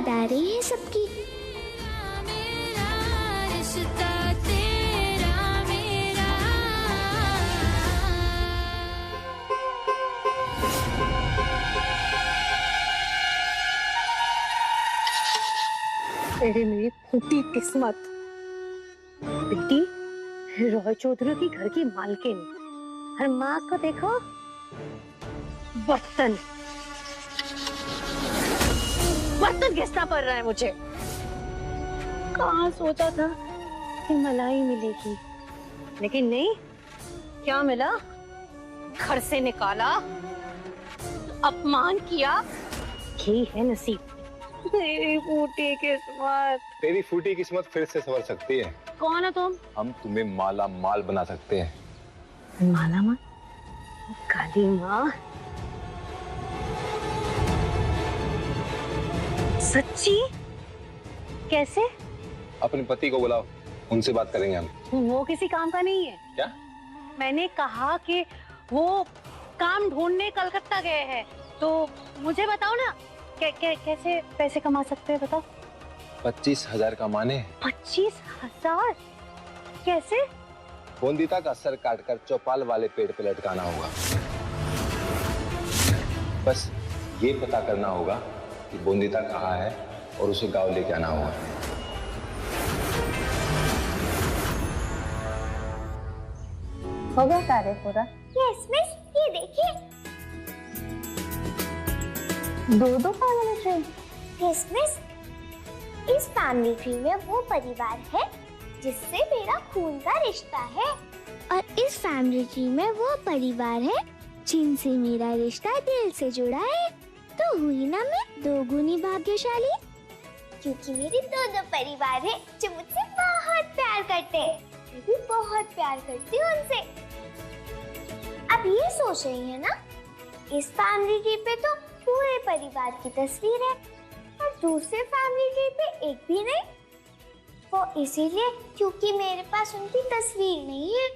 याद आ रही है सबकी। अरे मेरी फूटी किस्मत, बेटी रॉय चौधरी की घर की मालकिन और माँ को देखो बर्तन बर्तन घिसना पड़ रहा है मुझे। कहाँ सोचा था कि मलाई मिलेगी, लेकिन नहीं, क्या मिला? घर से निकाला, अपमान किया। यही है नसीब। मेरी फूटी किस्मत। तेरी फूटी किस्मत फिर से संवर सकती है। कौन है तुम? हम तुम्हें माला माल बना सकते हैं। माला माल? काली माँ, सच्ची? कैसे? अपने पति को बुलाओ, उनसे बात करेंगे हम। वो किसी काम का नहीं है। क्या? मैंने कहा कि वो काम ढूंढने कलकत्ता गए हैं, तो मुझे बताओ ना कैसे पैसे कमा सकते हैं, बताओ। 25,000 कमाने। 25,000? कैसे? बोंदिता का सर काटकर चौपाल वाले पेड़ पे लटकाना होगा। बस ये पता करना होगा कि बोंदिता कहाँ है और उसे गांव लेके आना होगा। हो गया कार्य पूरा? यस मिस, ये देखिए। 2 फैमिली ट्री। यस मिस, इस फैमिली ट्री में वो परिवार है जिससे मेरा खून का रिश्ता है, और इस फैमिली ट्री में वो परिवार है जिनसे मेरा रिश्ता दिल से जुड़ा है। तो हुई ना मैं 2 गुनी भाग्यशाली, क्योंकि मेरे 2 परिवार है जो मुझसे बहुत प्यार करते हैं। मैं भी बहुत प्यार करती हूँ उनसे। अब ये सोच रही है ना, इस फैमिली ट्री पे तो पूरे परिवार की तस्वीर है और दूसरे फैमिली ट्री पे एक भी नहीं। वो इसीलिए क्योंकि मेरे पास उनकी तस्वीर नहीं है।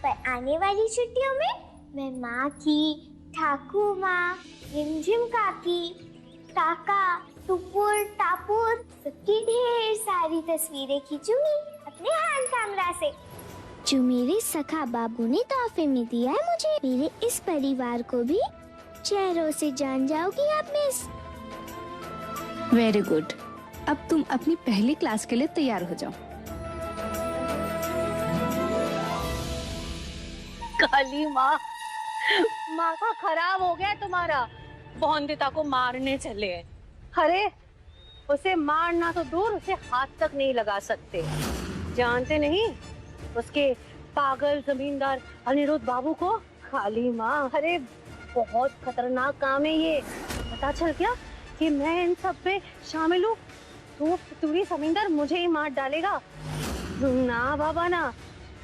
पर आने वाली छुट्टियों में मैं माँ की, ठाकुर माँ, रिमझिम काकी, काका, टुपुर, टापुर सबकी ढेर सारी तस्वीरें खींचूंगी अपने हैंड कैमरा से, जो मेरे सखा बाबू ने तोहफे में दिया है मुझे। मेरे इस परिवार को भी चेहरों से जान जाओगी आप मिस। Very good. अब तुम अपनी पहली क्लास के लिए तैयार हो जाओ। काली माँ, माथा खराब हो गया तुम्हारा। बोंदिता को मारने चले हैं। अरे उसे मारना तो दूर, उसे हाथ तक नहीं लगा सकते। जानते नहीं उसके पागल जमींदार अनिरुद्ध बाबू को? काली माँ, अरे बहुत खतरनाक काम है ये। पता चल गया कि मैं इन सब पे शामिल हूँ तो फितूरी जमींदार मुझे ही मार डालेगा। ना बाबा ना,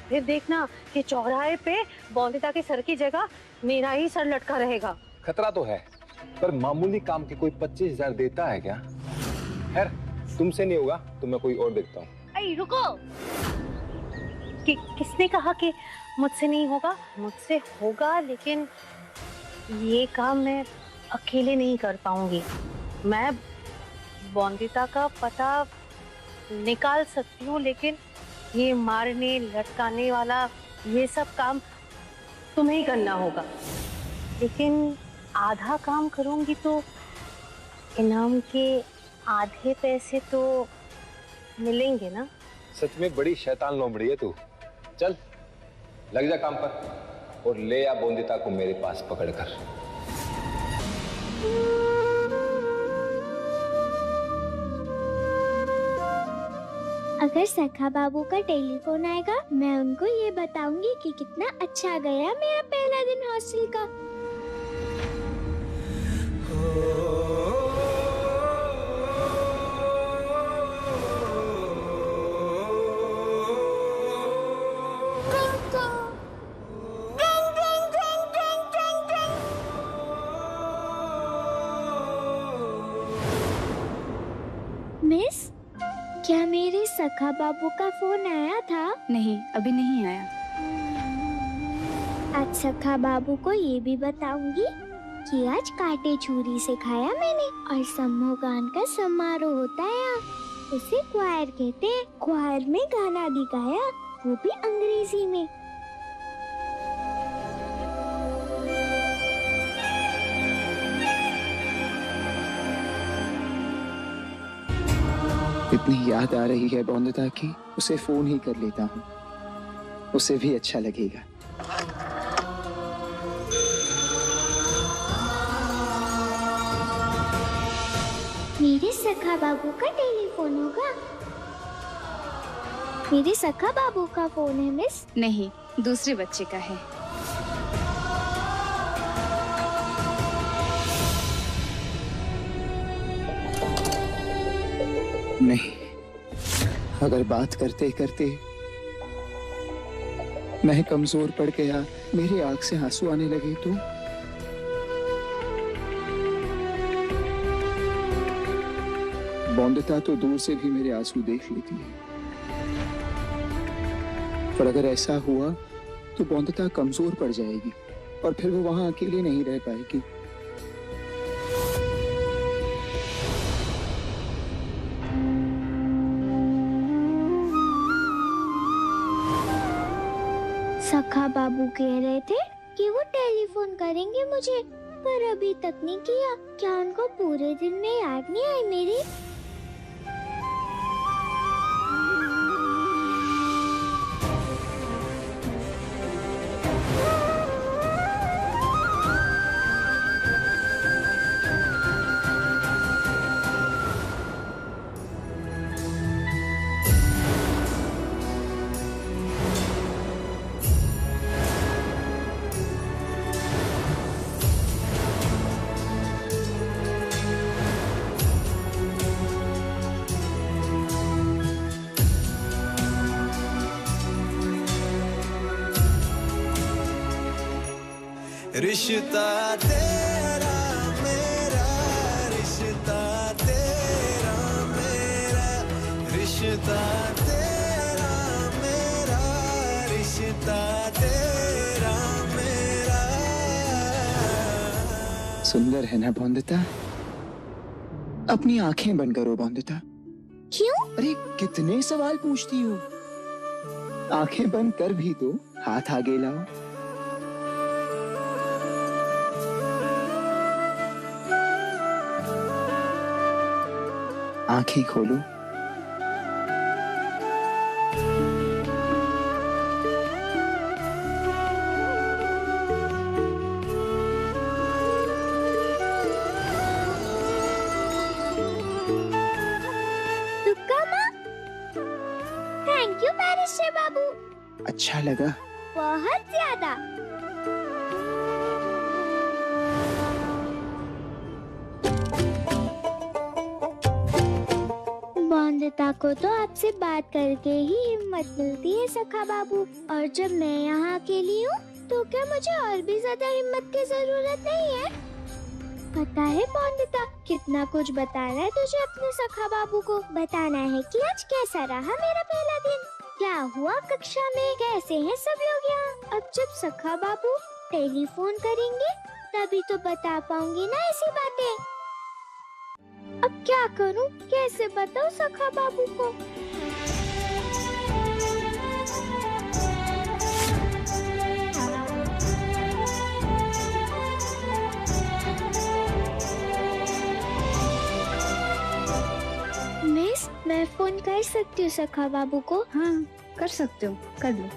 फिर देखना कि चौराहे पे बोंदिता के सर की जगह मेरा ही सर लटका रहेगा। खतरा तो है, पर मामूली काम के कोई 25,000 देता है क्या? खैर, तुमसे नहीं होगा तो मैं कोई और देखता हूँ। अरे रुको, किसने कहा कि मुझसे नहीं होगा? मुझसे होगा, लेकिन ये काम मैं अकेले नहीं कर पाऊंगी। मैं बोंदिता का पता निकाल सकती हूँ, लेकिन ये मारने लटकाने वाला ये सब काम तुम्हें ही करना होगा। लेकिन आधा काम करूंगी तो इनाम के आधे पैसे तो मिलेंगे ना? सच में बड़ी शैतान लोमड़ी है तू। चल लग जा काम पर और ले आ बोंदिता को मेरे पास पकड़कर। अगर सखा बाबू का टेलीफोन आएगा, मैं उनको ये बताऊंगी कि कितना अच्छा गया मेरा पहला दिन हॉस्टल का। मिस, क्या मेरे सखा बाबू का फोन आया था? नहीं, अभी नहीं आया। आज सखा बाबू को ये भी बताऊंगी कि आज काटे छुरी से खाया मैंने। और सम्मोहगान का समारोह होता है यहाँ, उसे क्वायर कहते हैं। क्वायर में गाना भी गाया, वो भी अंग्रेजी में। इतनी याद आ रही है बौंदता की, उसे फोन ही कर लेता हूँ, उसे भी अच्छा लगेगा। मेरे सखा बाबू का टेलीफोन होगा। मेरे सखा बाबू का फोन है मिस। नहीं, दूसरे बच्चे का है। नहीं, अगर बात करते करते मैं कमजोर पड़ गया, मेरी आंख से आंसू आने लगे तो बौंदता तो दूर से भी मेरे आंसू देख लेती है। पर अगर ऐसा हुआ तो बौंदता कमजोर पड़ जाएगी और फिर वो वहां अकेले नहीं रह पाएगी। सखा बाबू कह रहे थे कि वो टेलीफोन करेंगे मुझे, पर अभी तक नहीं किया। क्या उनको पूरे दिन में याद नहीं आई मेरी? रिश्ता तेरा मेरा, रिश्ता तेरा मेरा, रिश्ता तेरा मेरा, रिश्ता तेरा मेरा। सुंदर है ना बौंदता? अपनी आंखें बंद करो बौंदता। क्यों? अरे कितने सवाल पूछती हो? आंखें बंद कर भी दो, हाथ आगे लाओ। आंखें खोलो। तुक्का माँ? थैंक यू बैरिस्टर बाबू। अच्छा लगा? बहुत ज्यादा। बौंदता को तो आपसे बात करके ही हिम्मत मिलती है सखा बाबू, और जब मैं यहाँ अकेली हूँ तो क्या मुझे और भी ज्यादा हिम्मत की जरूरत नहीं है? पता है बौंदता, कितना कुछ बताना है तुझे अपने सखा बाबू को। बताना है कि आज कैसा रहा मेरा पहला दिन, क्या हुआ कक्षा में, कैसे हैं सब लोग यहाँ। अब जब सखा बाबू टेलीफोन करेंगे तभी तो बता पाऊंगी ना ऐसी बातें। अब क्या करूं, कैसे बताऊं सखा बाबू को? मिस, मैं फोन कर सकती हूँ सखा बाबू को? हाँ, कर सकते हो, कर लो।